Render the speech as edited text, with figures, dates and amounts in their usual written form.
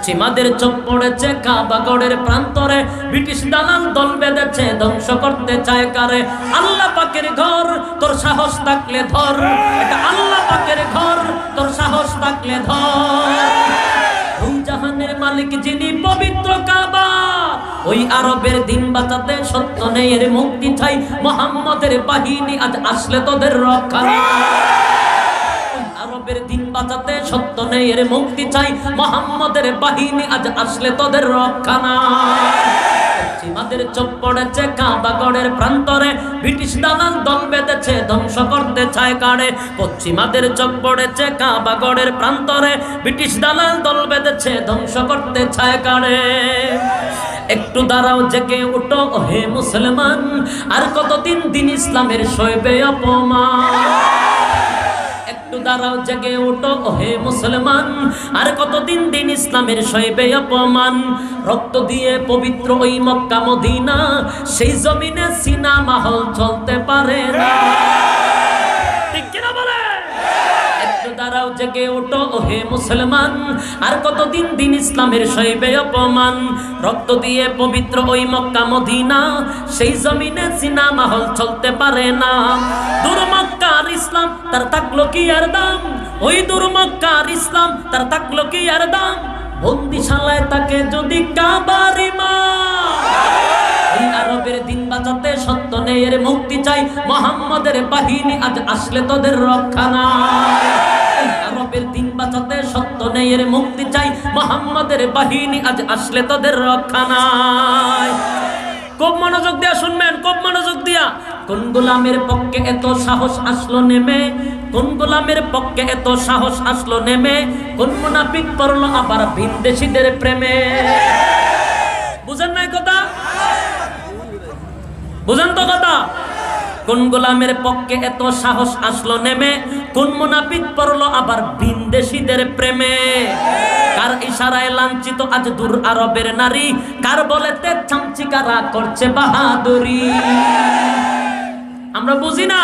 পশ্চিমাদের চোখ পড়েছে কাবাগড়ের প্রান্তরে, ব্রিটিশ দালাল দল বেঁধেছে ধ্বংস করতে চায় কারে। আল্লাহ পাকের ঘর, তোর সাহস থাকলে ধর, এটা আল্লাহ পাকের ঘর, তোর সাহস থাকলে ধর। দুই জাহানের মালিক যিনি, পবিত্র কাবা, ওই আরবের দিন বাঁচাতে সত্য নেই এর মুক্তি চাই। মুহাম্মদের বাহিনী আজ আসলে তোদের রক্ষা নাই। আরবের দিন বাঁচাতে সত্য নেই এর মুক্তি চাই। মুহাম্মদের বাহিনী আজ আসলে তোদের রক্ষা নাই। পশ্চিমাদের চোখ পড়েছে কাবাগড়ের প্রান্তরে, ব্রিটিশ দালাল দল বেঁধেছে ধ্বংস করতে চায় কারে। পশ্চিমাদের চোখ পড়েছে কাবাগড়ের প্রান্তরে, ব্রিটিশ দালাল দল বেঁধেছে ধ্বংস করতে চায় কারে। একটু দাঁড়াও, জেগে উঠো হে মুসলমান, আর কতদিন দিন ইসলামের সইবে অপমান। একটু দাঁড়াও, জেগে উঠো হে মুসলমান, আর কতদিন দিন ইসলামের সইবে অপমান। রক্ত দিয়ে পবিত্র ওই মক্কা মদিনা, সেই জমিনে সিনেমা হল চলতে পারে না। ঠিক কিনা বলে? একটু দাঁড়াও, জেগে উঠো হে মুসলমান, আর কতদিন দিন ইসলামের সইবে অপমান। রক্ত দিয়ে পবিত্র ওই মক্কা মদিনা, সেই জমিনে সিনেমা হল চলতে পারে না। দূর মক্কার ইসলাম, তার থাকলো কি আর দাম? ওই দূর মক্কার ইসলাম, তার থাকলো কি আর দাম? বন্দিশালায় তাকে যদি কাবার ইমাম। এই আরবের দিন বাঁচাতে সত্য নেই এর মুক্তি চাই। মুহাম্মদের বাহিনী আজ আসলে তোদের রক্ষা নাই। আরবের দিন বাঁচাতে সত্য নেই এর মুক্তি চাই। মুহাম্মদের বাহিনী আজ আসলে তোদের রক্ষা নাই। খুব মনোযোগ দিয়া শুনবেন, খুব মনোযোগ দিয়া। কোন গোলামের পক্ষে এত সাহস আসলো নেমে? কোন গোলামের পক্ষে এত সাহস আসলো নেমে? কোন মুনাফিক পড়লো আবার ভিনদেশীদের প্রেমে? বুঝেন নাই কথা? বুঝেন তো কথা? কোন গোলামের পক্ষে এত সাহস আসলো নেমে? কোন মুনাফিক পড়লো আবার ভিনদেশীদের প্রেমে? কার ইশারায় লাঞ্ছিত আজ দূর আরবের নারী? কার বলেতে চামচিকারা করছে বাহাদুরি? আমরা বুঝি না।